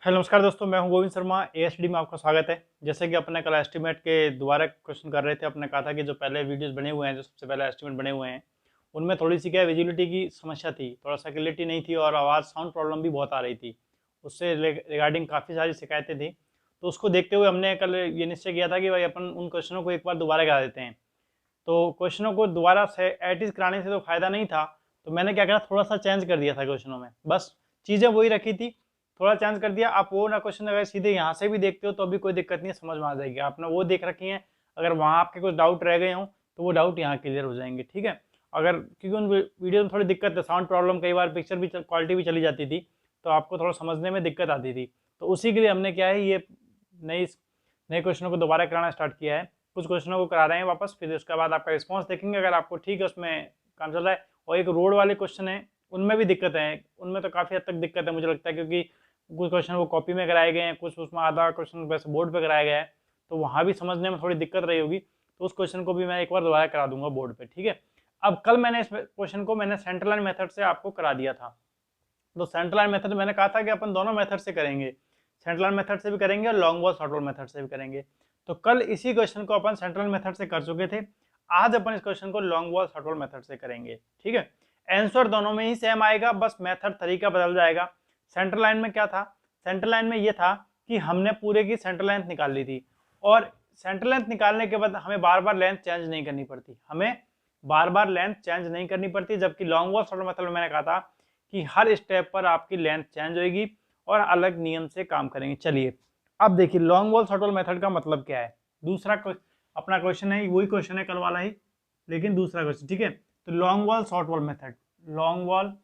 Hello नमस्कार दोस्तों, मैं हूं गोविंद शर्मा। एएसडी में आपका स्वागत है। जैसे कि अपने कल एस्टीमेट के दोबारा क्वेश्चन कर रहे थे, अपने कहा था कि जो पहले वीडियोस बने हुए हैं, जो सबसे पहले एस्टीमेट बने हुए हैं, उनमें थोड़ी सी क्या विजिबिलिटी की समस्या थी, थोड़ा सा क्लियरिटी नहीं थी और आवाज़ साउंड प्रॉब्लम भी बहुत आ रही थी। उससे रिगार्डिंग काफ़ी सारी शिकायतें थी। तो उसको देखते हुए हमने कल ये निश्चय किया था कि भाई अपन उन क्वेश्चनों को एक बार दोबारा करा देते हैं। तो क्वेश्चनों को दोबारा से एटिज कराने से तो फायदा नहीं था, तो मैंने क्या करा, थोड़ा सा चेंज कर दिया था क्वेश्चनों में। बस चीज़ें वही रखी थी, थोड़ा चेंज कर दिया। आप वो ना क्वेश्चन अगर सीधे यहाँ से भी देखते हो तो अभी कोई दिक्कत नहीं है, समझ में आ जाएगी। आपने वो देख रखी है, अगर वहाँ आपके कुछ डाउट रह गए हों तो वो डाउट यहाँ क्लियर हो जाएंगे, ठीक है। अगर क्योंकि उन वीडियो में थोड़ी दिक्कत है, साउंड प्रॉब्लम, कई बार पिक्चर भी क्वालिटी भी चली जाती थी, तो आपको थोड़ा समझने में दिक्कत आती थी। तो उसी के लिए हमने क्या है, ये नई नए क्वेश्चनों को दोबारा कराना स्टार्ट किया है। कुछ क्वेश्चनों को करा रहे हैं वापस, फिर उसके बाद आपका रिस्पॉन्स देखेंगे। अगर आपको ठीक है, उसमें काम चल रहा है। और एक रोड वाले क्वेश्चन है, उनमें भी दिक्कत है, उनमें तो काफ़ी हद तक दिक्कत है मुझे लगता है, क्योंकि कुछ क्वेश्चन वो कॉपी में कराए गए हैं, कुछ उसमें आधा क्वेश्चन वैसे बोर्ड पे कराया गया है, तो वहाँ भी समझने में थोड़ी दिक्कत रही होगी। तो उस क्वेश्चन को भी मैं एक बार दोबारा करा दूंगा बोर्ड पे, ठीक है। अब कल मैंने इस क्वेश्चन को मैंने सेंट्रल लाइन मेथड से आपको करा दिया था। तो सेंट्रल लाइन मेथड मैंने कहा था कि अपन दोनों मेथड से करेंगे, सेंट्रल लाइन मेथड से भी करेंगे और long wall short wall method से भी करेंगे। तो कल इसी क्वेश्चन को अपन सेंट्रल मेथड से कर चुके थे, आज अपन इस क्वेश्चन को long wall short wall method से करेंगे, ठीक है। आंसर दोनों में ही सेम आएगा, बस मेथड तरीका बदल जाएगा। सेंट्रल लाइन में क्या था, सेंट्रल लाइन में ये था कि हमने पूरे की सेंट्रल लेंथ निकाल ली थी, और सेंट्रल लेंथ निकालने के बाद हमें बार बार लेंथ चेंज नहीं करनी पड़ती, हमें बार बार लेंथ चेंज नहीं करनी पड़ती। जबकि लॉन्ग वॉल शॉर्ट मेथड में मैंने कहा था कि हर स्टेप पर आपकी लेंथ चेंज होगी और अलग नियम से काम करेंगे। चलिए अब देखिए long wall short wall method का मतलब क्या है। दूसरा अपना क्वेश्चन है, वही क्वेश्चन है कल वाला ही, लेकिन दूसरा क्वेश्चन, ठीक है। तो long wall short wall method, long wall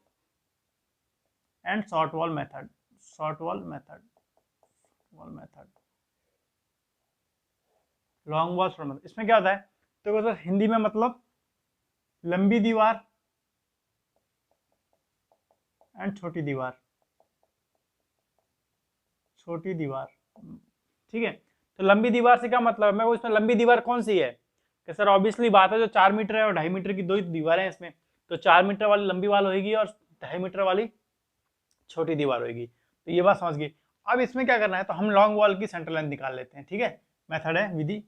and short wall method, short wall method, wall method, long wall short method. इसमें क्या होता है, तो हिंदी में मतलब लंबी दीवार एंड छोटी दीवार, छोटी दीवार, ठीक है। तो लंबी दीवार से क्या मतलब है, मैं इसमें लंबी दीवार कौन सी है कि सर ऑब्वियसली बात है, जो 4 मीटर है और 2.5 मीटर की दो ही दीवारें हैं इसमें, तो 4 मीटर वाली लंबी वाल होगी और 2.5 मीटर वाली छोटी दीवार होगी। तो ये बात समझ गई। अब इसमें क्या करना है, तो हम लॉन्ग वॉल की सेंटर लेंथ निकाल लेते हैं, ठीक है। मेथड है, विधि।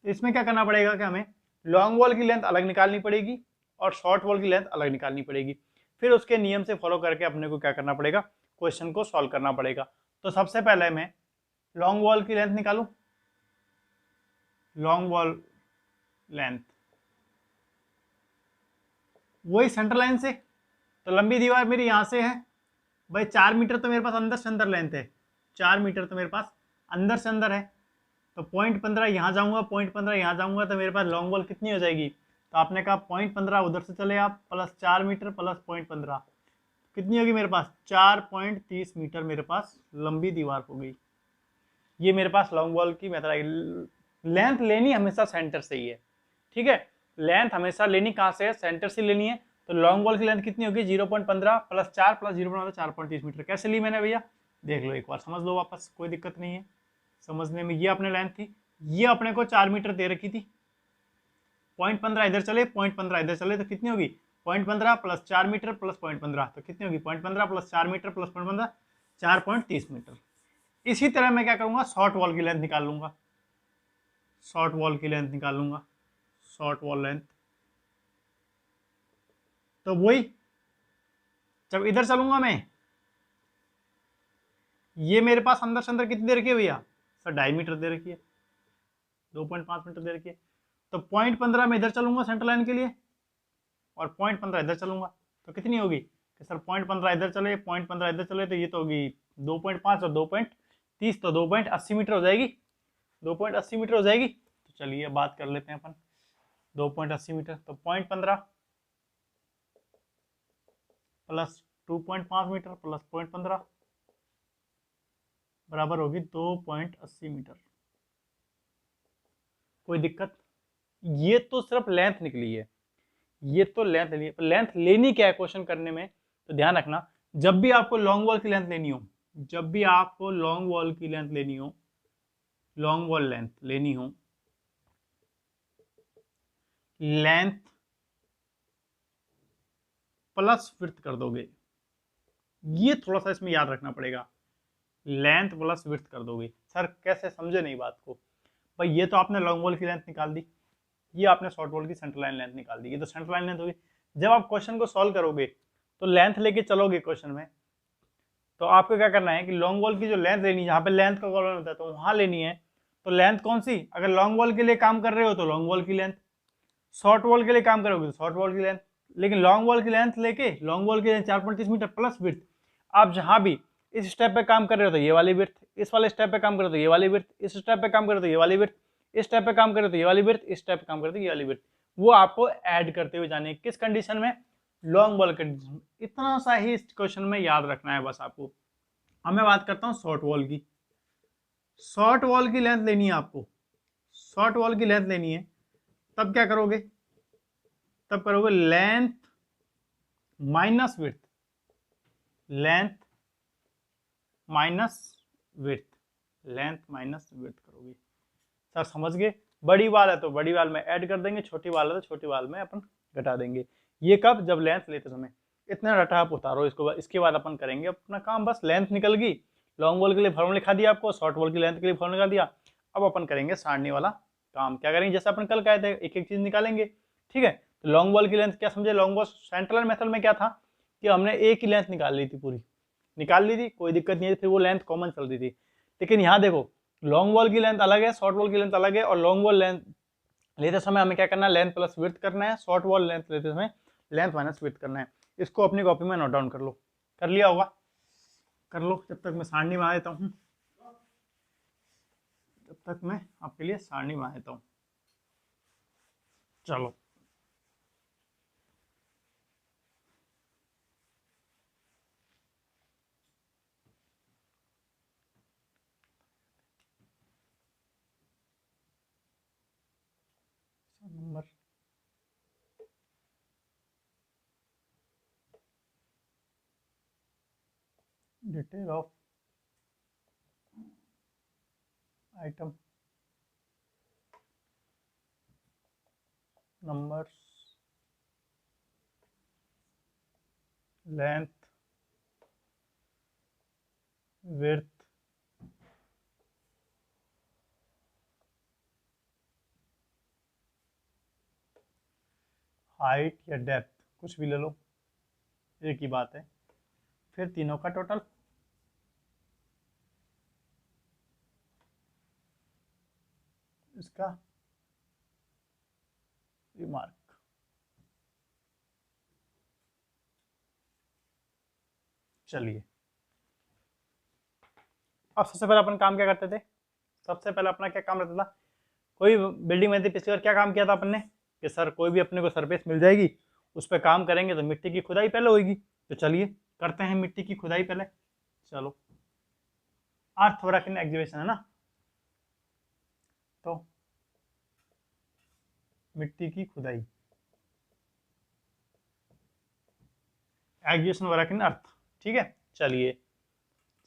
इसमें क्या करना पड़ेगा कि हमें लॉन्ग वॉल की लेंथ अलग निकालनी पड़ेगी और शॉर्ट वॉल की लेंथ अलग निकालनी पड़ेगी। फिर उसके नियम से फॉलो करके अपने को क्या करना पड़ेगा, क्वेश्चन को सॉल्व करना पड़ेगा। तो सबसे पहले मैं लॉन्ग वॉल की लेंथ निकालूं, लॉन्ग वॉल लेंथ वही सेंटर लाइन से। तो लंबी दीवार मेरी यहां से है भाई, 4 मीटर तो मेरे पास अंदर से अंदर लेंथ है, 4 मीटर तो मेरे पास अंदर से अंदर है। तो 0.15 यहाँ जाऊंगा, 0.15 यहाँ जाऊंगा, तो मेरे पास लॉन्ग वॉल कितनी हो जाएगी। तो आपने कहा 0.15 उधर से चले आप, प्लस 4 मीटर प्लस 0.15 कितनी होगी मेरे पास, 4.30 मीटर मेरे पास लंबी दीवार हो गई। ये मेरे पास लॉन्ग वॉल की मेथड आई। लेंथ लेनी हमेशा सेंटर से ही है, ठीक है। लेंथ हमेशा लेनी कहाँ से है, सेंटर से लेनी है। तो लॉन्ग वॉल की लेंथ कितनी होगी, 0.15 प्लस 4 प्लस 0.15, 4.30 मीटर। कैसे ली मैंने भैया, देख लो एक बार, समझ लो वापस, कोई दिक्कत नहीं है समझने में। ये अपने लेंथ थी, ये अपने को 4 मीटर दे रखी थी। 0.15 इधर चले, 0.15 इधर चले, तो कितनी होगी, 0.15 प्लस 4 मीटर प्लस 0.15, तो कितनी होगी 0.15 प्लस 4 मीटर प्लस 0.15, 4.30 मीटर। इसी तरह मैं क्या करूंगा, शॉर्ट वॉल की लेंथ निकाल लूंगा, शॉर्ट वॉल की लेंथ निकाल लूंगा, शॉर्ट वॉल लेंथ। तो वही, जब इधर चलूंगा मैं, ये मेरे पास अंदर से अंदर कितनी दे रखी है भैया, सर 2.5 मीटर दे रखी है, 2.5 मीटर दे रखी है। तो 0.15 में इधर चलूंगा सेंटर लाइन के लिए, और 0.15 इधर चलूंगा, तो कितनी होगी कि सर 0.15 इधर चले, 0.15 इधर चले, तो ये तो होगी 2.5 और 2.30, तो 2.80 मीटर हो जाएगी, 2.80 मीटर हो जाएगी। तो चलिए बात कर लेते हैं अपन, 2.80 मीटर, तो 0.15 प्लस 2.5 मीटर प्लस 0.15 बराबर होगी 2.80 मीटर। कोई दिक्कत, ये तो सिर्फ लेंथ निकली है, ये तो लेंथ लेनी है। लेंथ लेनी क्या है क्वेश्चन करने में, तो ध्यान रखना, जब भी आपको लॉन्ग वॉल की लेंथ लेनी हो, जब भी आपको लॉन्ग वॉल की लेंथ लेनी हो, लॉन्ग वॉल लेंथ लेनी हो, लेंथ प्लस विड्थ कर दोगे। ये थोड़ा सा इसमें याद रखना पड़ेगा, लेंथ प्लस विड्थ कर दोगे। सर कैसे, समझे नहीं बात को? भाई ये तो आपने लॉन्ग वॉल की लेंथ निकाल दी, ये आपने शॉर्ट वॉल की सेंटर लाइन लेंथ निकाल दी, ये तो सेंटर लाइन लेंथ होगी। जब आप क्वेश्चन को सॉल्व करोगे तो लेंथ लेके चलोगे क्वेश्चन में, तो आपको क्या करना है कि लॉन्ग वॉल की जो लेंथ लेनी है, जहाँ पे लेंथ का कॉलम होता है तो वहां लेनी है। तो लेंथ कौन सी, अगर लॉन्ग वॉल के लिए काम कर रहे हो तो लॉन्ग वॉल की लेंथ, शॉर्ट वॉल के लिए काम करोगे तो शॉर्ट वॉल की लेंथ। लेकिन लॉन्ग वॉल की लेंथ लेके, लॉन्ग वॉल की लेंथ 4.30 मीटर प्लस विड्थ, आप जहां भी इस स्टेप पे काम कर रहे हो तो ये वाली विड्थ, इस वाले स्टेप पे काम कर रहे हो तो ये वाली विड्थ, इस स्टेप पे काम कर रहे हो तो ये वाली विड्थ, इस स्टेप पे काम कर रहे हो तो ये वाली विड्थ, इस स्टेप पे काम कर रहे हो तो ये वाली विड्थ, वो आपको ऐड करते हुए जाने, किस कंडीशन में, लॉन्ग वॉल कंडीशन में। इतना सा ही इस क्वेश्चन में याद रखना है बस आपको। अब मैं बात करता हूँ शॉर्ट वॉल की। शॉर्ट वॉल की लेंथ लेनी है आपको, शॉर्ट वॉल की लेंथ लेनी है, तब क्या करोगे, तब करोगे length minus width, length minus width, length minus width करोगे। सर समझ गए? बड़ी वाल है तो बड़ी वाल में ऐड कर देंगे, छोटी वाल है तो छोटी वाल में अपन घटा देंगे। ये कब, जब लेंथ लेते समय। इतना डाटा आप उतारो, इसको इसके बाद अपन करेंगे अपना काम। बस लेंथ निकल गई, लॉन्ग वॉल के लिए फॉर्मूला लिखा दिया आपको, शॉर्ट वॉल की लेंथ के लिए फॉर्मूला लिखा दिया। अब अपन करेंगे सारणी वाला काम। क्या करेंगे, जैसे अपन कल कहे थे, एक एक चीज निकालेंगे, ठीक है। तो लॉन्ग वॉल की लेंथ क्या समझे, लॉन्ग वॉल सेंट्रल मेथड में क्या था कि हमने एक ही लेंथ निकाल ली थी, पूरी निकाल ली थी, कोई दिक्कत नहीं है, फिर वो लेंथ कॉमन चल रही थी। लेकिन यहाँ देखो, लॉन्ग वॉल की लेंथ अलग है, शॉर्ट वॉल की लेंथ अलग है, और लॉन्ग वॉल लेंथ लेते समय हमें क्या करना है, लेंथ प्लस विड्थ करना है, शॉर्ट वॉल लेंथ लेते समय लेंथ माइनस विड्थ करना है। इसको अपनी कॉपी में नोट डाउन कर लो, कर लिया होगा, कर लो, जब तक मैं सारणी बना देता हूँ, जब तक मैं आपके लिए सारणी बना देता हूँ। चलो number detail of item number length width height या डेप्थ, कुछ भी ले लो, एक ही बात है। फिर तीनों का टोटल, इसका रिमार्क। चलिए, अब सबसे पहले अपन काम क्या करते थे, सबसे पहले अपना क्या काम रहता था, कोई बिल्डिंग में थी पिछली बार, क्या काम किया था अपन ने कि सर कोई भी अपने को सरफेस मिल जाएगी, उस पर काम करेंगे तो मिट्टी की खुदाई पहले होगी। तो चलिए करते हैं मिट्टी की खुदाई पहले। चलो, अर्थ वर्क इन एग्जीबिशन है ना, तो मिट्टी की खुदाई, एग्जीबिशन वर्क इन अर्थ, ठीक है। चलिए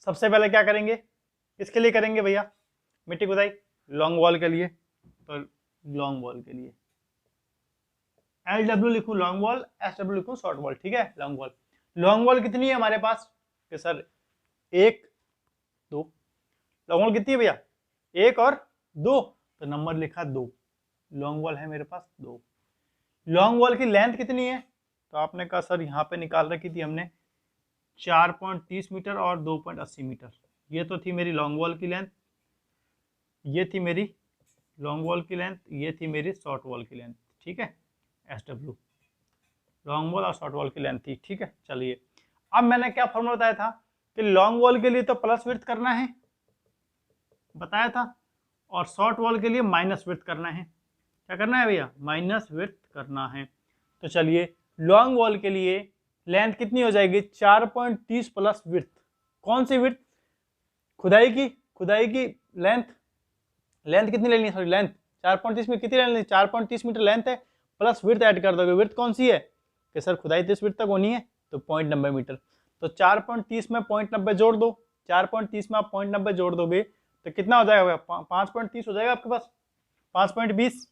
सबसे पहले क्या करेंगे, किसके लिए करेंगे भैया मिट्टी खुदाई, लॉन्ग वॉल के लिए। तो लॉन्ग वॉल के लिए एल डब्ल्यू लिखूं लॉन्ग वॉल, एस डब्ल्यू लिखूं शॉर्ट वॉल, ठीक है। लॉन्ग वॉल, लॉन्ग वॉल कितनी है हमारे पास कि सर एक दो, लॉन्ग वॉल कितनी है भैया, एक और दो, तो नंबर लिखा दो, लॉन्ग वॉल है मेरे पास दो। लॉन्ग वॉल की लेंथ कितनी है, तो आपने कहा सर यहाँ पे निकाल रखी थी हमने 4.30 मीटर और 2.80 मीटर, ये तो थी मेरी लॉन्ग वॉल की लेंथ, ये थी मेरी लॉन्ग वॉल की लेंथ, ये थी मेरी शॉर्ट वॉल की लेंथ, ठीक है। एस डब्ल्यू लॉन्ग वॉल और शॉर्ट वॉल की लेंथ थी, ठीक है। चलिए अब मैंने क्या फॉर्मूला बताया था कि लॉन्ग वॉल के लिए तो प्लस विड्थ करना है, बताया था, और शॉर्ट वॉल के लिए माइनस विड्थ करना है। क्या करना है भैया, माइनस विड्थ करना है। तो चलिए लॉन्ग वॉल के लिए लेंथ कितनी हो जाएगी, 4.30 प्लस विड्थ, कौन सी विड्थ, खुदाई की, खुदाई की लेंथ, लेंथ कितनी लेनी है, सॉरी लेंथ 4.30 में कितनी लेनी, 4.30 मीटर लेंथ है, प्लस विड्थ ऐड कर दोगे, विड्थ कौन सी है कि सर खुदाई 30 विड्थ तक होनी है, तो 0.90 मीटर। तो 4.30 में 0.90 जोड़ दो, 4.30 में आप 0.90 जोड़ दोगे तो कितना हो जाएगा, 5.30 हो जाएगा आपके पास, 5.20,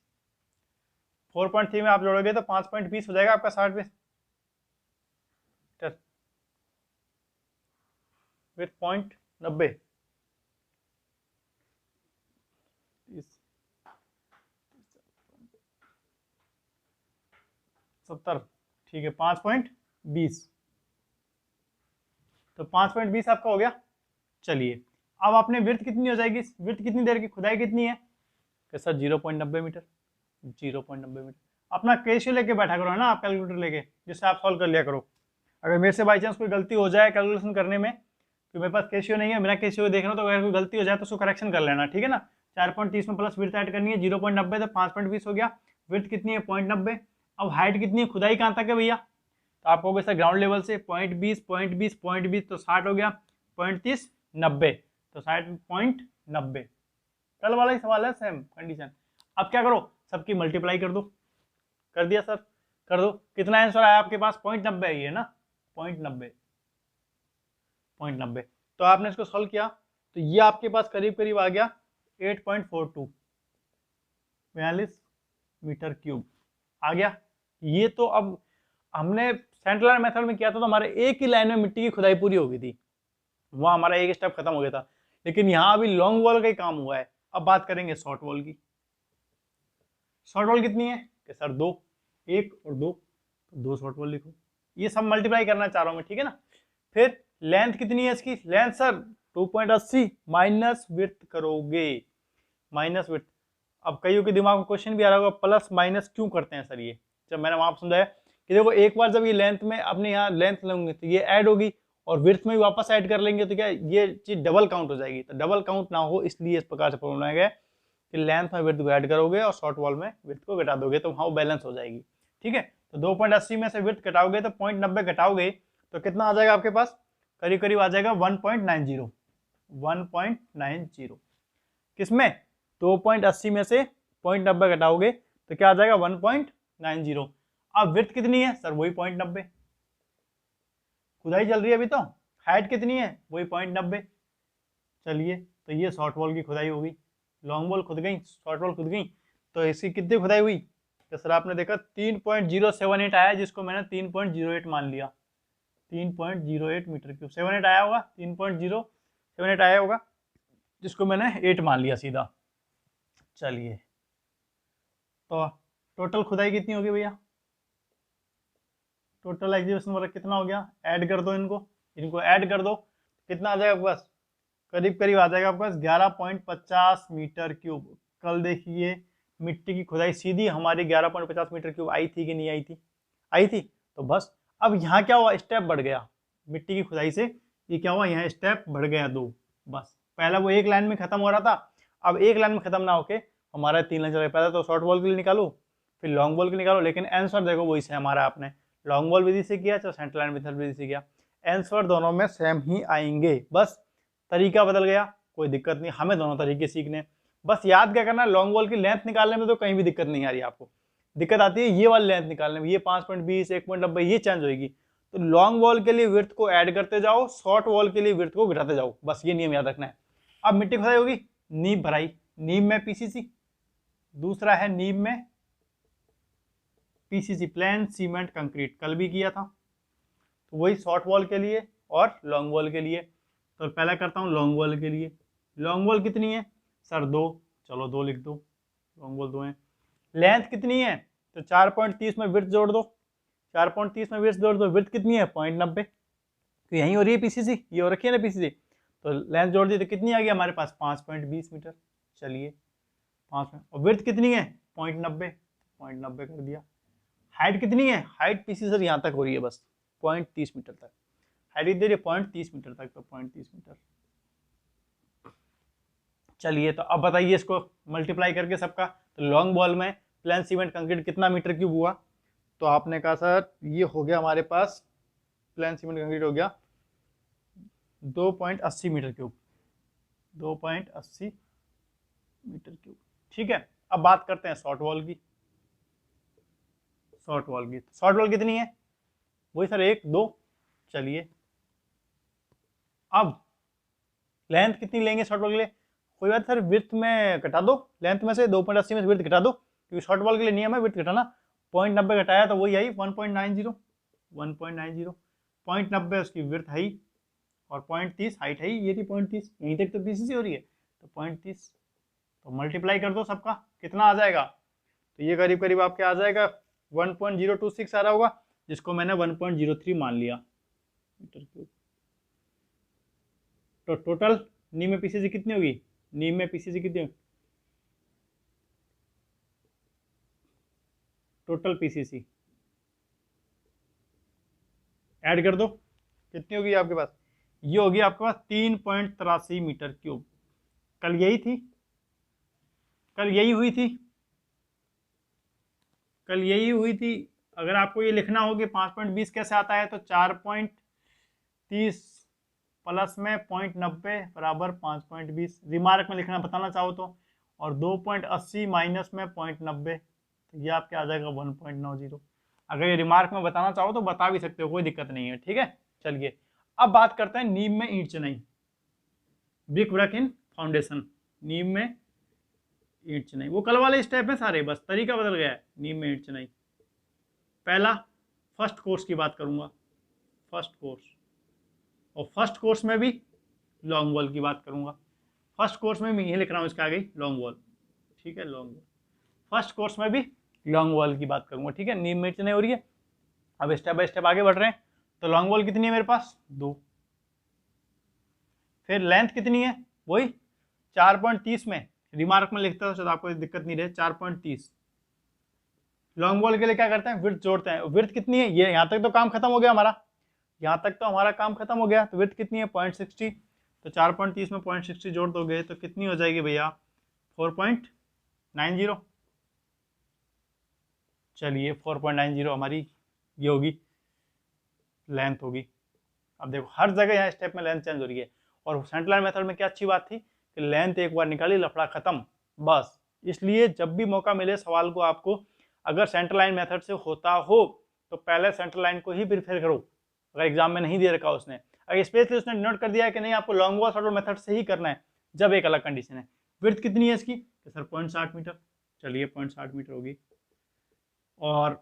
4.3 में आप जोड़ोगे तो 5.20 हो जाएगा आपका 60 मीटर विथ 0.90, 70, ठीक है 5.20, तो 5.20 आपका हो गया। चलिए अब आपने विड्थ कितनी हो जाएगी, विड्थ कितनी देर की, खुदाई कितनी है कि सर 0.90 मीटर, 0.90 मीटर। अपना केशियो लेके बैठा करो है ना आप, कैलकुलेटर लेके, जिससे आप सॉल्व कर लिया करो। अगर मेरे से बाई चांस कोई गलती हो जाए कैलकुलेशन करने में, तो मेरे पास केशियो नहीं है, बिना केशियो देख रहा हूँ, तो अगर कोई गलती हो जाए तो उसको करेक्शन कर लेना, ठीक है ना। 4.30 में प्लस विड्थ ऐड करनी है, 0.90 तो 5.20 हो गया। विड्थ कितनी है 0.90। अब हाइट कितनी है, खुदाई कहाँ तक है भैया, तो आप कहोगे सर ग्राउंड लेवल से 0.20 0.20 0.20 तो 60 हो गया, 0.30 90, तो 60.90। कल वाला ही सवाल है, सेम कंडीशन। अब क्या करो, सबकी मल्टीप्लाई कर दो, कर दिया सर, कर दो। कितना आंसर आया आपके पास, 0.90 है ये ना, 0.90, 0.90। तो आपने इसको सॉल्व किया तो ये आपके पास करीब करीब आ गया 8.42, 42 मीटर क्यूब आ गया। ये तो अब हमने सेंट्रल लाइन मेथड में किया था तो हमारे एक ही लाइन में मिट्टी की खुदाई पूरी हो गई थी, वहां हमारा एक स्टेप खत्म हो गया था। लेकिन यहां अभी लॉन्ग वॉल का ही काम हुआ है। अब बात करेंगे शॉर्ट वॉल की। शॉर्ट वॉल कितनी है कि सर 2, 1 और 2, तो 2 शॉर्ट वॉल लिखो। ये सब मल्टीप्लाई करना चाह रहा हूं मैं, ठीक है ना। फिर लेंथ कितनी है इसकी, लेंथ सर 2.80 माइनस विड्थ करोगे, माइनस विड्थ। अब कईयों के दिमाग में क्वेश्चन भी आ रहा होगा प्लस माइनस क्यों करते हैं सर ये, जब मैंने वहां समझाया कि देखो एक बार जब ये लेंथ में अपने यहाँ लेंथ लेंगे तो ये ऐड होगी, और विड्थ में भी वापस ऐड कर लेंगे तो क्या ये चीज डबल काउंट हो जाएगी, तो डबल काउंट ना हो इसलिए इस प्रकार से बनाया गया कि लेंथ में विड्थ को ऐड करोगे और शॉर्ट वॉल में विड्थ को घटा दोगे तो वहां बैलेंस हो जाएगी, ठीक है। तो 2.80 में से विड्थ घटाओगे तो 0.90 घटाओगे तो कितना आ जाएगा आपके पास, करीब करीब आ जाएगा 1.90, 1.90। किसमें, 2.80 में से 0.90 घटाओगे तो क्या आ जाएगा 1.90। अब विड्थ कितनी है सर, वही 0.90, खुदाई चल रही है अभी तो। हाइट कितनी है, वही 0.90। चलिए तो ये शॉर्ट वॉल की खुदाई होगी। लॉन्ग वॉल खुद गई, शॉर्ट वॉल खुद गई, तो इसकी कितनी खुदाई हुई, तो सर आपने देखा 3.078 आया, जिसको मैंने 3.08 मान लिया, 3.08 मीटर क्यूब, 78 आया होगा, 3.078 आया होगा, जिसको मैंने 8 मान लिया सीधा। चलिए तो टोटल खुदाई कितनी होगी भैया, टोटल एग्जीबिशन वर्क कितना हो गया, ऐड कर दो इनको, इनको ऐड कर दो, कितना आ जाएगा आपके पास, करीब करीब आ जाएगा आपके पास 11.50 मीटर क्यूब। कल देखिए मिट्टी की खुदाई सीधी हमारी 11.50 मीटर क्यूब आई थी कि नहीं आई थी, आई थी। तो बस अब यहाँ क्या हुआ, स्टेप बढ़ गया मिट्टी की खुदाई से, ये क्या हुआ, यहाँ स्टेप बढ़ गया 2। बस पहला वो एक लाइन में खत्म हो रहा था, अब एक लाइन में खत्म ना होके हमारा 3 लाइन चल रहा है। पहले तो शॉर्ट बॉल के लिए निकालो, फिर लॉन्ग बॉल के लिए निकालो, लेकिन आंसर देखो वही से हमारा, आपने लॉन्ग बॉल विधि से किया चाहे सेंट्रल लाइन मेथड विधि से किया, आंसर दोनों में सेम ही आएंगे, बस तरीका बदल गया, कोई दिक्कत नहीं, हमें दोनों तरीके सीखने। बस याद क्या करना, लॉन्ग बॉल की लेंथ निकालने में तो कहीं भी दिक्कत नहीं आ रही आपको, दिक्कत आती है ये वाली लेंथ निकालने में, ये 5.20 1.90 ये चेंज होगी। तो लॉन्ग बॉल के लिए विड्थ को ऐड करते जाओ, शॉर्ट बॉल के लिए विड्थ को घटाते जाओ, बस ये नियम याद रखना है। अब मिट्टी खुदाई होगी, नींव भराई, नींव में पीसीसी, दूसरा है नींव में पीसीसी प्लेन सीमेंट कंक्रीट, कल भी किया था। तो वही शॉर्ट वॉल के लिए और लॉन्ग वॉल के लिए। तो पहला करता हूँ लॉन्ग वॉल के लिए। लॉन्ग वॉल कितनी है सर 2, चलो 2 लिख दो, लॉन्ग वॉल 2 है। लेंथ कितनी है तो 4.30 में विड्थ जोड़ दो, 4.30 में विड्थ जोड़ दो, विड्थ कितनी है 0.90, तो यही हो रही है पीसीसी, ये हो रखी है ना पीसीसी, तो लेंथ जोड़ दी तो कितनी आ गई हमारे पास 5.20 मीटर। चलिए 5 में, और विड्थ कितनी है 0.90, 0.90 कर दिया। हाइट कितनी है, हाइट पीसी सर यहाँ तक हो रही है बस 0.30 मीटर तक, हाइट दे रही है 0.30 मीटर तक, तो 0.30 मीटर। चलिए तो अब बताइए इसको मल्टीप्लाई करके सबका, तो लॉन्ग बॉल में प्लेन सीमेंट कंक्रीट कितना मीटर क्यूब हुआ, तो आपने कहा सर ये हो गया हमारे पास प्लेन सीमेंट कंक्रीट हो गया 2.80 मीटर क्यूब, 2.80 मीटर क्यूब, ठीक है। अब बात करते हैं शॉर्ट वॉल की, शॉर्ट वॉल की, शॉर्ट वॉल कितनी है वही सर 1 2। चलिए अब लेंथ कितनी लेंगे शॉर्ट वॉल के लिए, कोई बात सर विड्थ में घटा दो, लेंथ में से 2.80 में से विड्थ घटा दो, क्योंकि शॉर्ट वॉल के लिए नियम है विड्थ घटाना। 0.90 घटाया तो वही आई 1.90, 1.90, 0.90 उसकी विड्थ है और 0.30 हाइट है, ये थी 0.30, यहीं तक तो पीसीसी हो रही है, तो 0.30, तो मल्टीप्लाई कर दो सबका, कितना आ जाएगा, तो ये करीब करीब आपके आ जाएगा 1.026 आ रहा होगा, जिसको मैंने 1.03 मान लिया मीटर क्यूब। तो टोटल नी में पीसीसी कितनी होगी, नी में पीसीसी कितनी होगी, टोटल पीसीसी ऐड कर दो, कितनी होगी आपके पास, ये होगी आपके पास 3.83 मीटर क्यूब। कल यही थी, कल यही हुई थी, कल यही हुई थी। अगर आपको ये लिखना हो कि 5.20 कैसे आता है, तो 4.30 प्लस में 0.90 बराबर 5.20 रिमार्क में लिखना बताना चाहो तो, और 2.80 माइनस में 0.90, तो ये आपके आ जाएगा 1.90। अगर ये रिमार्क में बताना चाहो तो बता भी सकते हो, कोई दिक्कत नहीं है, ठीक है। चलिए अब बात करते हैं नींव में ईंट चिनाई, ब्रिक वर्क इन फाउंडेशन। नींव में ईंट चिनाई वो कल वाले स्टेप है सारे, बस तरीका बदल गया है। नींव में ईंट चिनाई, पहला फर्स्ट कोर्स की बात करूंगा, फर्स्ट कोर्स, और फर्स्ट कोर्स में भी लॉन्ग वॉल की बात करूंगा। फर्स्ट कोर्स में मैं ये लिख रहा हूँ इसके आगे लॉन्ग वॉल, ठीक है, लॉन्ग वॉल। फर्स्ट कोर्स में भी लॉन्ग वॉल की बात करूंगा, ठीक है। नींव में ईंट चिनाई हो रही है, अब स्टेप बाय स्टेप आगे बढ़ रहे हैं। तो लॉन्ग वॉल कितनी है मेरे पास, 2। फिर लेंथ कितनी है, वही 4.30 में रिमार्क में लिखता हूँ, आपको दिक्कत नहीं रहे, 4.30। लॉन्ग वॉल के लिए क्या करते हैं, विड्थ जोड़ते हैं। विड्थ कितनी है, ये यहाँ तक तो काम खत्म हो गया हमारा, यहाँ तक तो हमारा काम खत्म हो गया। तो विड्थ कितनी है, 0.60। तो 4.30 में 0.60 जोड़ दोगे तो कितनी हो जाएगी भैया, 4.90। चलिए 4.90 हमारी ये होगी, लेंथ होगी। अब देखो हर जगह यहाँ स्टेप में लेंथ चेंज हो रही है, और सेंटर लाइन मेथड में क्या अच्छी बात थी कि लेंथ एक बार निकाली, लफड़ा खत्म, बस। इसलिए जब भी मौका मिले सवाल को आपको, अगर सेंटर लाइन मेथड से होता हो तो पहले सेंटर लाइन को ही प्रिफेर करो, अगर एग्जाम में नहीं दे रखा उसने। अगर स्पेशली उसने नोट कर दिया है कि नहीं आपको long wall short wall method से ही करना है, जब एक अलग कंडीशन है। विड्थ कितनी है इसकी, तो सर 0.60 मीटर, चलिए 0.60 मीटर होगी। और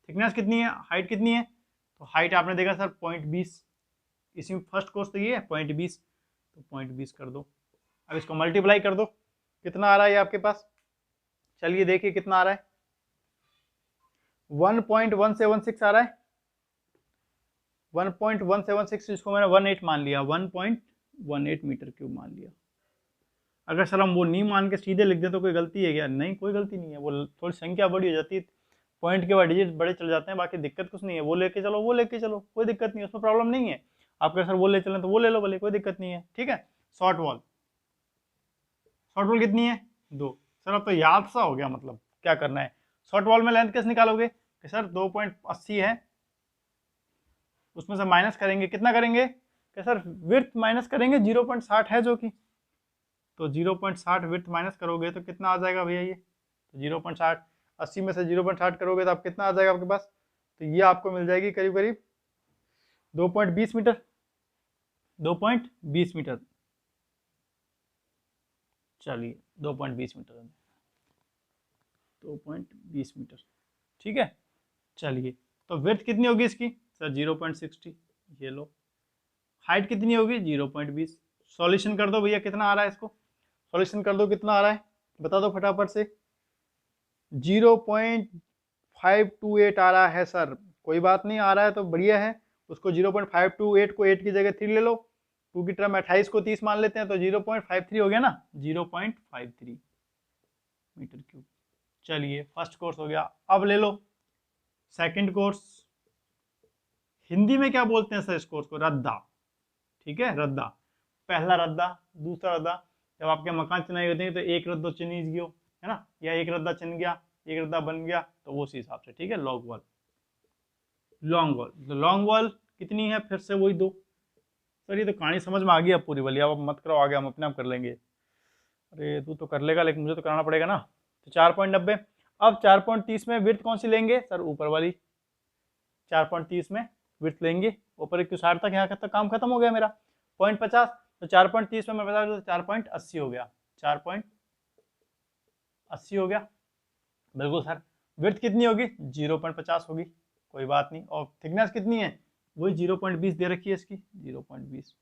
थिकनेस कितनी है, हाइट कितनी है, तो हाइट आपने देखा सर 0.20, इसी में फर्स्ट कोर्स तो ये है 0.20, तो 0.20 कर दो। अब इसको मल्टीप्लाई कर दो, कितना आ रहा है ये आपके पास, चलिए देखिए कितना आ रहा है, 1.176 आ रहा है, 1.176, इसको मैंने 18 मान लिया, 1.18 मीटर क्यूब मान लिया। अगर सर हम वो नहीं मान के सीधे लिख दें तो कोई गलती है क्या, नहीं कोई गलती नहीं है, वो थोड़ी संख्या बड़ी हो जाती है, पॉइंट के बाद डिजिट बड़े चल जाते हैं, बाकी दिक्कत कुछ नहीं है। वो लेके चलो, वो लेके चलो, कोई दिक्कत नहीं है, उसमें प्रॉब्लम नहीं है। आपके सर वो ले चलें तो वो ले लो भले, कोई दिक्कत नहीं है, ठीक है। शॉर्ट वॉल, शॉर्ट वॉल कितनी है, 2। सर अब तो याद सा हो गया, मतलब क्या करना है, शॉर्ट वॉल में लेंथ कैसे निकालोगे कि सर 2.80 है, उसमें से माइनस करेंगे, कितना करेंगे कि सर विड्थ माइनस करेंगे, 0.60 है जो कि, तो 0.60 विड्थ माइनस करोगे तो कितना आ जाएगा भैया ये, तो 0.60, 80 में से 0.60 करोगे तो आप कितना आ जाएगा आपके पास, तो ये आपको मिल जाएगी करीब करीब 2.20 मीटर, 2.20 मीटर, चलिए 2.20 मीटर, 2.20 मीटर, ठीक है। चलिए तो विड्थ कितनी होगी इसकी, सर 0.60, ये लो। हाइट कितनी होगी, 0.20। सॉल्यूशन कर दो भैया, कितना आ रहा है, इसको सॉल्यूशन कर दो, कितना आ रहा है बता दो फटाफट से, 0.528 आ रहा है सर। कोई बात नहीं, आ रहा है तो बढ़िया है, उसको 0.528 को 8 की जगह 3 ले लो, 2 की टर्म 28 को 30 मान लेते हैं, तो 0.53 हो गया ना, 0.53 मीटर क्यूब। चलिए फर्स्ट कोर्स हो गया, अब ले लो सेकंड कोर्स। हिंदी में क्या बोलते हैं सर इस कोर्स को, रद्दा, ठीक है, रद्दा। पहला रद्दा, दूसरा रद्दा, जब आपके मकान चिनाई होते हैं तो एक रद्दो चिनीज गयो है ना, या एक रद्दा चिन गया, एक रद्दा बन गया, तो वो उसी हिसाब से, ठीक है। लॉन्ग वॉल, लॉन्ग वॉल, तो लॉन्ग वॉल कितनी है, फिर से वही 2। सर ये तो कहानी समझ में आ गई अब पूरी वाली, अब मत करो आगे, हम अपने आप कर लेंगे। अरे तू तो कर लेगा लेकिन मुझे तो कराना पड़ेगा ना। तो 4.90, अब 4.30 में विड्थ कौन सी लेंगे सर, ऊपर वाली 4.30 में विड्थ लेंगे, ऊपर एक 60 तक, यहाँ तक काम खत्म हो गया मेरा, 0.50, तो 4.30 में मैं बता दूँ 4.80 हो गया, 4.80 हो गया, बिल्कुल सर। विड्थ कितनी होगी, 0.50 होगी, कोई बात नहीं। और थिकनेस कितनी है, वही 0.20 दे रखी है इसकी, 0.20,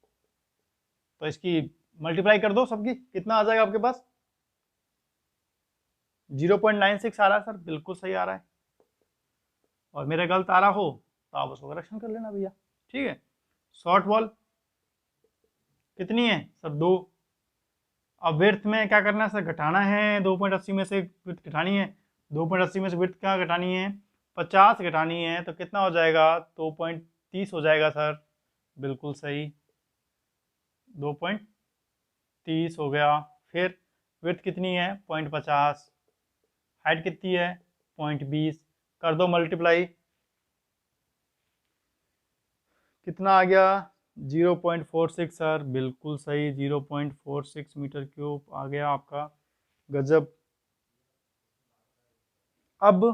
तो इसकी मल्टीप्लाई कर दो सबकी, कितना आ जाएगा आपके पास, 0.96 आ रहा है सर, बिल्कुल सही आ रहा है, और मेरा गलत आ रहा हो तो आप उसको करेक्शन कर लेना भैया, ठीक है। शॉर्ट वॉल कितनी है सर? 2। अब विड्थ में क्या करना है सर? घटाना है, 2.80 में से विड्थ घटानी है, 2.80 में से विड्थ क्या घटानी है? 50 घटानी है, तो कितना हो जाएगा? 2.30 हो जाएगा सर, बिल्कुल सही, 2.30 हो गया। फिर विड्थ कितनी है? 0.50, हाइट कितनी है? 0.20, कर दो मल्टीप्लाई, कितना आ गया? 0.46 सर, बिल्कुल सही, 0.46 मीटर क्यूब आ गया आपका, गजब। अब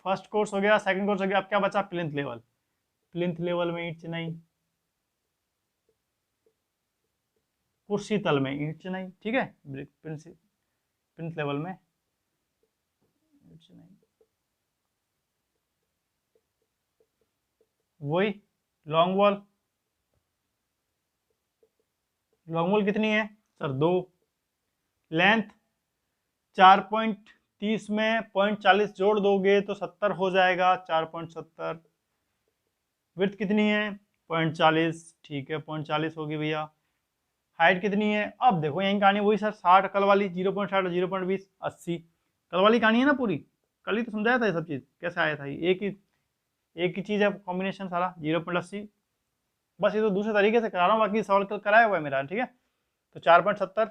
फर्स्ट कोर्स हो गया, सेकंड कोर्स हो गया, अब क्या बचा? Plinth level. प्लिंथ लेवल में ईंट चिनाई, कुर्सी तल में ईंट चिनाई, ठीक है। प्लिंथ लेवल में ईंट चिनाई, वही लॉन्ग वॉल। लॉन्ग वॉल कितनी है सर? 2। लेंथ 4.30 में 0.40 जोड़ दोगे तो 70 हो जाएगा, 4.70। विड्थ कितनी है? 0.40, ठीक है, 0.40 होगी भैया। हाइट कितनी है? अब देखो यही कहानी वही सर, 60 कल वाली, 0.60, 0.20, 80 कल वाली कहानी है ना पूरी। कल ही तो समझाया था ये सब चीज़, कैसे आया था ये, एक ही चीज़ है, कॉम्बिनेशन सारा 0.80। बस ये तो दूसरे तरीके से करा रहा हूँ, बाकी सवाल कल कराया हुआ है मेरा, ठीक है। तो 4.70,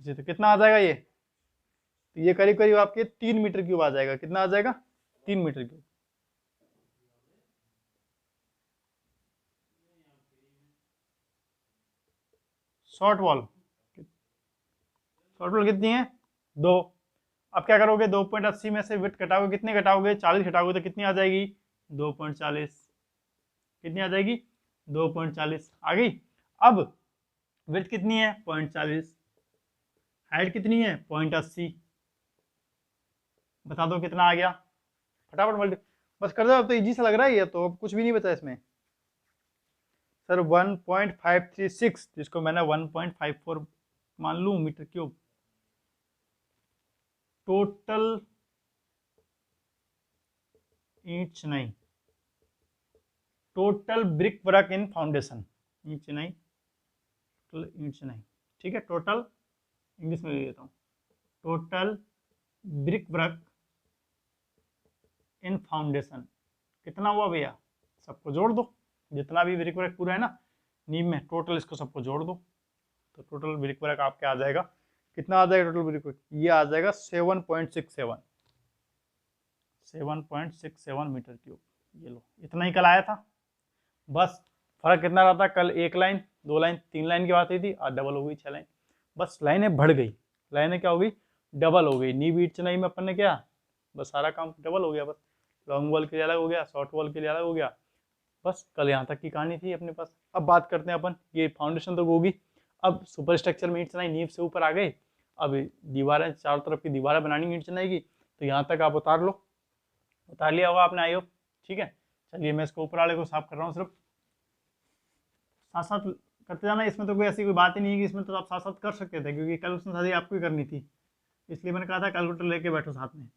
जी तो कितना आ जाएगा ये? तो ये करीब करीब आपके 3 मीटर क्यूब आ जाएगा। कितना आ जाएगा? 3 metre cube. Short wall, short wall कितनी है? 2। अब क्या करोगे? 2.80 में से विड्थ घटाओगे, कितने घटाओगे? 40 घटाओगे तो कितनी आ जाएगी? 2.40। कितनी आ जाएगी? 2.40 आ गई। अब विड्थ कितनी है? 0.40। हाइट कितनी है? 0.80। बता दो कितना आ गया, फटाफट मल्टी बस कर दो। अब तो इजी सा लग रहा है ये तो, अब कुछ भी नहीं बचा इसमें सर। 1.536, जिसको मैंने 1.54 मान लूं मीटर क्यूब। टोटल ईंट चिनाई, total brick work in foundation, ईंट चिनाई, टोटल ईंट चिनाई, ठीक है। टोटल इंग्लिश में ले लेता हूँ, total brick work in foundation कितना हुआ भैया? सबको जोड़ दो, जितना भी ब्रिक वर्क पूरा है ना नींव में, टोटल इसको सबको जोड़ दो, तो टोटल ब्रिक वर्क आपके आ जाएगा। कितना आ जाएगा टोटल ब्रिक वर्क? ये आ जाएगा 7.67, 7.67 मीटर क्यूब। ये लो, इतना ही कल आया था। बस फर्क कितना रहा था? कल 1 लाइन, 2 लाइन, 3 लाइन की बात हुई थी, आज डबल हो गई 6 लाइन। बस लाइनें बढ़ गई, लाइनें क्या हो गई? डबल हो गई। नी बीट चेन्नई में अपन ने क्या, बस सारा काम डबल हो गया। बस लॉन्ग वॉल के लिए अलग हो गया, शॉर्ट वॉल के लिए अलग हो गया। बस कल यहाँ तक की कहानी थी अपने पास। अब बात करते हैं अपन, ये फाउंडेशन तो होगी। अब सुपर स्ट्रक्चर में ईंट चिनाई, नींव से ऊपर आ गए। अब दीवारें, चारों तरफ की दीवारें बनानी ईंट चिनाई की, तो यहाँ तक आप उतार लो, उतार लिया होगा आपने, आई होप, ठीक है। चलिए मैं इसको ऊपर वाले को साफ कर रहा हूँ, सिर्फ साथ साथ करते जाना। इसमें तो कोई ऐसी कोई बात ही नहीं है कि इसमें तो आप साथ साथ कर सकते थे, क्योंकि कैलकुलेशन सारी आपको ही करनी थी, इसलिए मैंने कहा था कैलकुलेटर लेके बैठो साथ में।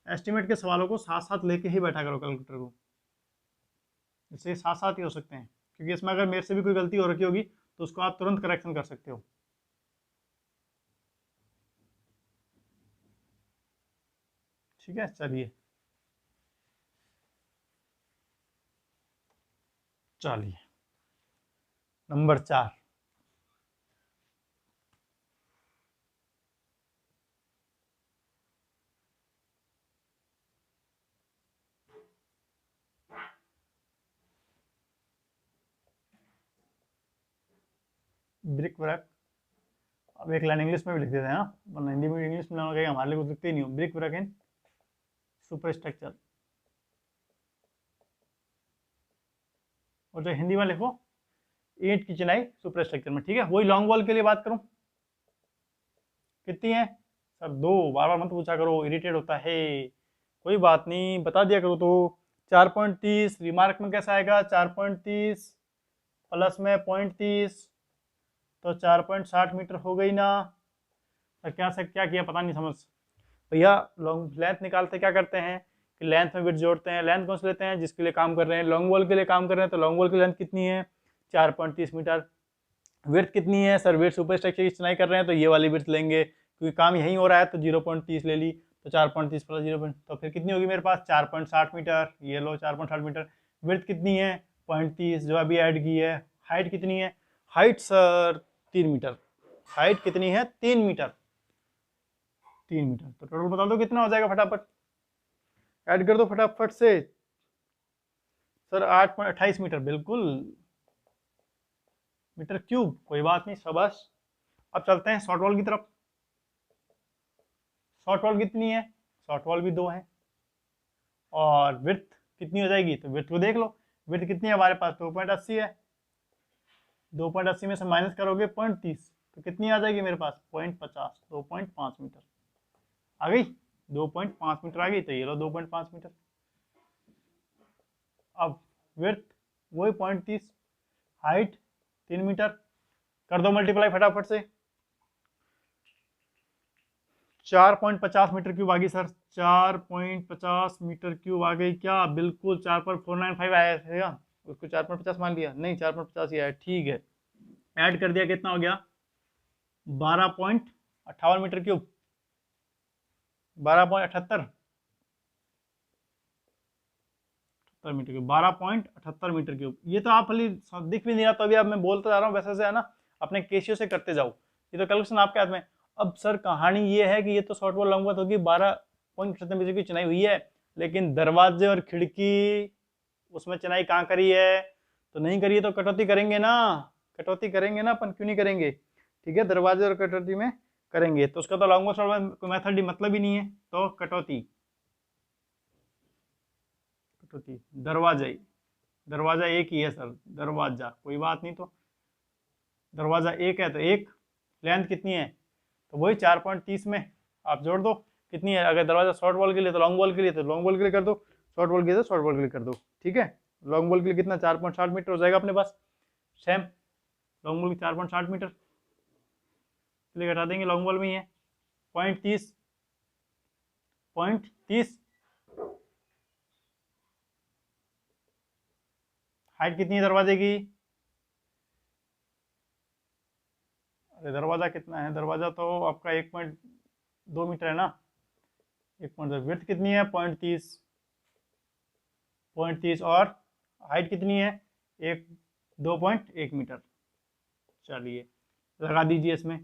एस्टिमेट के सवालों को साथ साथ लेके ही बैठा करो कैलकुलेटर को, इससे साथ साथ ही हो सकते हैं, क्योंकि इसमें अगर मेरे से भी कोई गलती हो रखी होगी तो उसको आप तुरंत करेक्शन कर सकते हो। ठीक है, चलिए चलिए नंबर 4, ब्रिक वर्क। अब एक लाइन इंग्लिश में भी लिख देते हैं, हाँ, वरना हिंदी में इंग्लिश में ना कहेगा हमारे लिए कुछ लिखते ही नहीं हो। Brick work in super structure, और जो हिंदी में लिखो ईंट की चिनाई सुपर स्ट्रक्चर में, ठीक है। वही लॉन्ग वॉल के लिए बात करूं, कितनी है सर? 2। बार बार मत पूछा करो, इरिटेट होता है। कोई बात नहीं, बता दिया करो। तो 4.30 रिमार्क में कैसा आएगा? 4.30 प्लस में 0.30, तो 4.60 मीटर हो गई ना। सर क्या किया पता नहीं समझ भैया। लॉन्ग लेंथ निकालते क्या करते हैं कि लेंथ में विड्थ जोड़ते हैं। लेंथ कौन से लेते हैं? जिसके लिए काम कर रहे हैं, लॉन्ग वॉल के लिए काम कर रहे हैं, तो लॉन्ग वॉल की लेंथ कितनी है? 4.30 मीटर। विड्थ कितनी है सर? विड्थ सुपर स्ट्रक्चर की चिनाई कर रहे हैं तो ये वाली विड्थ लेंगे, क्योंकि काम यहीं हो रहा है, तो 0.30 ले ली, तो 4.30 प्लस 0, तो फिर कितनी होगी मेरे पास? 4.60 मीटर। ये लो 4.60 मीटर। विड्थ कितनी है? 0.30 जो अभी ऐड की है। हाइट कितनी है? Height sir 3 metre. हाइट कितनी है? 3 मीटर। 3 मीटर। तो टोटल बता दो कितना हो जाएगा फटाफट, ऐड कर दो फटाफट से। सर 8.28 मीटर, बिल्कुल मीटर क्यूब। कोई बात नहीं, शाबाश। अब चलते हैं शॉर्ट वॉल की तरफ। शॉर्ट वॉल कितनी है? शॉर्ट वॉल भी 2 है। और विड्थ कितनी हो जाएगी? तो विड्थ को देख लो, विड्थ कितनी है हमारे पास? 2.80 है। 2.80 में से माइनस करोगे 0.30, तो कितनी आ जाएगी मेरे पास? 0.50। 2.5 मीटर आ गई। 2.5 मीटर आ गई, तो ये लो 2.5 मीटर। अब विड्थ वही 0.30, हाइट 3 मीटर। कर दो मल्टीप्लाई फटाफट से। 4.50 मीटर क्यूब आ गई सर। 4.50 मीटर क्यूब आ गई क्या? बिल्कुल 4.495 आया था। उसको 4.50 मान लिया? नहीं, 4.50 ही आया, ठीक है। ऐड कर दिया, कितना हो गया? 12.58 metre cube. 12.78 metre cube. 12.78 metre cube. ये तो आप खाली दिख भी नहीं रहा, तो अभी अब मैं बोलता जा रहा हूँ वैसे से, है ना। अपने केशियो से करते जाओ, ये तो कैलकुलेशन आपके हाथ में। अब सर कहानी ये है कि ये तो शॉर्ट वॉल लॉन्ग वॉल होगी, 12.75 मीटर की चुनाई हुई है, लेकिन दरवाजे और खिड़की उसमें चुनाई कहाँ करी है? तो नहीं करी है, तो कटौती करेंगे ना। कटौती करेंगे ना अपन, क्यों नहीं करेंगे? ठीक है, दरवाजे और कटौती में करेंगे, तो उसका तो लॉन्ग वॉल शॉर्ट वॉल कोई मेथड ही मतलब ही नहीं है, तो कटौती। कटौती दरवाजा ही, दरवाजा एक ही है सर, दरवाजा। कोई बात नहीं, तो दरवाजा एक है तो एक। लेंथ कितनी है? तो वही 4.30 में आप जोड़ दो कितनी है। अगर दरवाजा शॉर्ट वॉल के लिए तो लॉन्ग वॉल के लिए, तो लॉन्ग वॉल के लिए कर दो। शॉर्ट वॉल के लिए तो शॉर्ट वॉल के लिए कर दो, ठीक है। लॉन्ग वॉल के लिए कितना? 4.60 मीटर हो जाएगा अपने पास। सेम लॉन्ग वॉल की 4.60 मीटर के लिए घटा देंगे, लॉन्ग वॉल में ही है 0.30। 0.30। हाइट कितनी है दरवाजे की? अरे दरवाजा कितना है? दरवाजा तो आपका 1.2 मीटर है ना। 1.2। विड्थ कितनी है? 0.30। 0.30 और हाइट कितनी है? 2.1 मीटर। चलिए लगा दीजिए इसमें,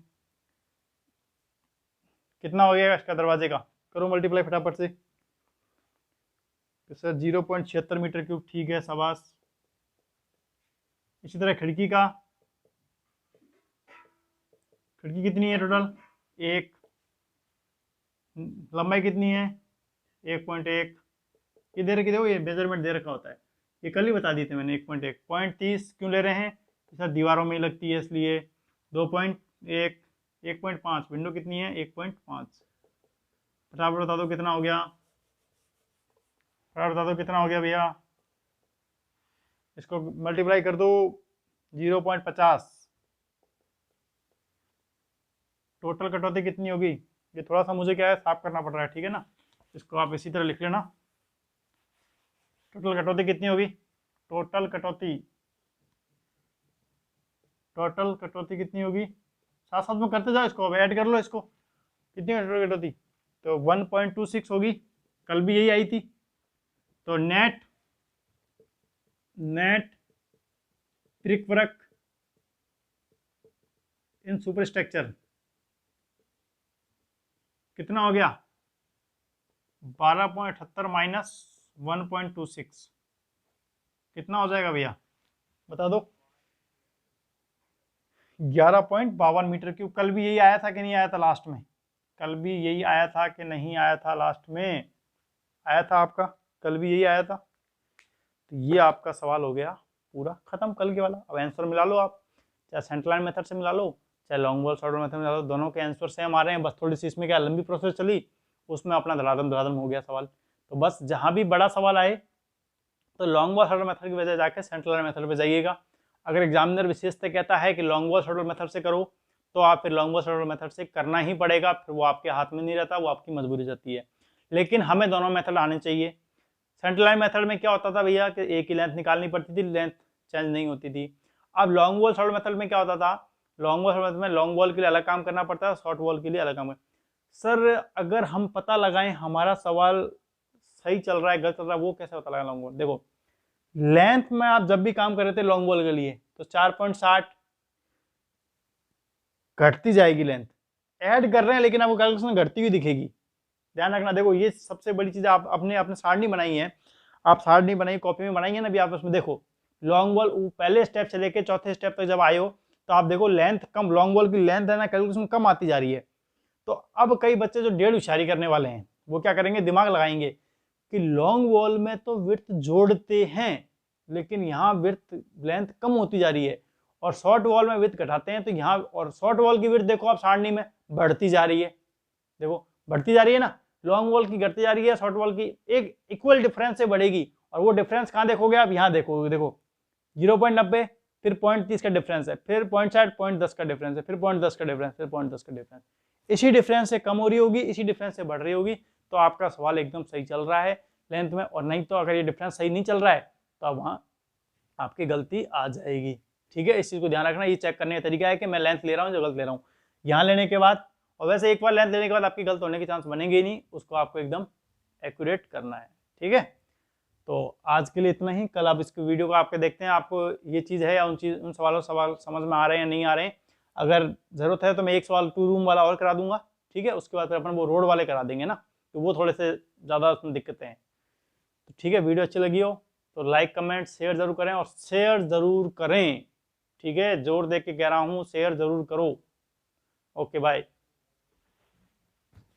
कितना हो गया इसका दरवाजे का? करो मल्टीप्लाई फटाफट से। तो सर 0.76 मीटर क्यूब, ठीक है, शाबाश। इसी तरह खिड़की का, खिड़की कितनी है टोटल? 1। लंबाई कितनी है? 1.1। ये दे रखी, देखो ये मेजरमेंट दे रखा होता है, ये कल ही बता दी थी मैंने। 1.1। 0.30 क्यों ले रहे हैं? तो सर दीवारों में ही लगती है इसलिए। 2.1। 1.5। विंडो कितनी है? 1.5। फटाफट बता दो कितना हो गया। फटाफट बता दो कितना हो गया भैया। इसको मल्टीप्लाई कर दो 0.50। टोटल कटौती कितनी होगी? ये थोड़ा सा मुझे क्या है, साफ करना पड़ रहा है, ठीक है ना। इसको आप इसी तरह लिख लेना। टोटल कटौती कितनी होगी? टोटल कटौती, टोटल कटौती कितनी होगी? साथ साथ में करते जाओ, इसको अब ऐड कर लो इसको। कितनी टोटल कटौती? तो 1.26 होगी, कल भी यही आई थी। तो नेट नेट त्रिक्वरक इन सुपर स्ट्रक्चर कितना हो गया? 12.78 माइनस 1.26 कितना हो जाएगा भैया, बता दो। 11.52 मीटर क्यूब। कल भी यही आया था कि नहीं आया था लास्ट में? कल भी यही आया था कि नहीं आया था? लास्ट में आया था आपका, कल भी यही आया था। तो ये आपका सवाल हो गया पूरा खत्म कल के वाला। अब आंसर मिला लो आप, चाहे सेंट्रल लाइन मेथड से मिला लो, चाहे long wall short wall method में मिला लो, दोनों के आंसर सेम आ रहे हैं। बस थोड़ी सी इसमें क्या लंबी प्रोसेस चली, उसमें अपना धड़ाधम धड़ाधम हो गया सवाल। तो बस जहाँ भी बड़ा सवाल आए तो long wall short wall method की वजह जाके सेंट्रल लाइन मेथड पे जाइएगा। अगर एग्जामिनर विशेषतः कहता है कि long wall short wall method से करो, तो आप फिर long wall short wall method से करना ही पड़ेगा, फिर वो आपके हाथ में नहीं रहता, वो आपकी मजबूरी रहती है। लेकिन हमें दोनों मेथड आने चाहिए। सेंटर लाइन मेथड में क्या होता था भैया कि एक ही लेंथ निकालनी पड़ती थी, लेंथ चेंज नहीं होती थी। अब लॉन्ग वॉल शॉर्ट मेथड में क्या होता था, लॉन्ग वॉल शॉर्ट मेथड में लॉन्ग वॉल के लिए अलग काम करना पड़ता है, शॉर्ट वॉल के लिए अलग काम। सर अगर हम पता लगाएं हमारा सवाल सही चल रहा है गलत चल रहा है, वो कैसे पता लगा लॉन्ग वॉल? देखो लेंथ में आप जब भी काम कर रहे थे लॉन्ग वॉल के लिए तो 4.60 घटती जाएगी लेंथ, ऐड कर रहे हैं लेकिन आपको कैलकुलेशन घटती हुई दिखेगी, ध्यान रखना। देखो ये सबसे बड़ी चीज, आप अपने अपने सारणी बनाई है, आप सारणी बनाई कॉपी में बनाई है ना, भी आप उसमें देखो लॉन्ग वॉल पहले स्टेप से लेके चौथे स्टेप तक जब आए हो तो आप देखो लेंथ कम, लॉन्ग वॉल की लेंथ है ना कैलकुलेशन कम आती जा रही है। तो अब कई बच्चे जो डेढ़ होशियारी करने वाले हैं वो क्या करेंगे, दिमाग लगाएंगे कि लॉन्ग वॉल में तो विड्थ जोड़ते हैं लेकिन यहाँ विड्थ लेंथ कम होती जा रही है, और शॉर्ट वॉल में विड्थ घटाते हैं तो यहाँ, और शॉर्ट वॉल की विड्थ देखो आप सारणी में बढ़ती जा रही है, देखो बढ़ती जा रही है ना, लॉन्ग वॉल की घटती जा रही है, शॉर्ट वॉल की एक इक्वल डिफरेंस से बढ़ेगी। और वो डिफरेंस कहाँ देखोगे आप, यहाँ देखोगे, देखो 0.90, फिर 0.30 का डिफरेंस है, फिर 0.60, 0.10 का डिफरेंस है, फिर 0.10 का डिफरेंस, फिर 0.10 का डिफरेंस। इसी डिफरेंस से कम हो रही होगी, इसी डिफरेंस से बढ़ रही होगी, तो आपका सवाल एकदम सही चल रहा है लेंथ में। और नहीं तो अगर ये डिफरेंस सही नहीं चल रहा है तो अब वहाँ आपकी गलती आ जाएगी। ठीक है, इस चीज़ को ध्यान रखना। ये चेक करने का तरीका है कि मैं लेंथ ले रहा हूँ जो गलत ले रहा हूँ, यहाँ लेने के बाद, और वैसे एक बार लेंथ लेने के बाद आपकी गलत होने के चांस बनेंगे ही नहीं, उसको आपको एकदम एक्यूरेट करना है। ठीक है, तो आज के लिए इतना ही। कल आप इसकी वीडियो को आपके देखते हैं आपको ये चीज़ है या उन सवाल समझ में आ रहे हैं या नहीं आ रहे हैं। अगर ज़रूरत है तो मैं एक सवाल 2 रूम वाला और करा दूंगा, ठीक है, उसके बाद फिर अपन वो रोड वाले करा देंगे ना, तो वो थोड़े से ज़्यादा उसमें दिक्कतें हैं। तो ठीक है, वीडियो अच्छी लगी हो तो लाइक कमेंट शेयर ज़रूर करें, और शेयर ज़रूर करें, ठीक है, जोर दे के कह रहा हूँ शेयर ज़रूर करो। Okay bye.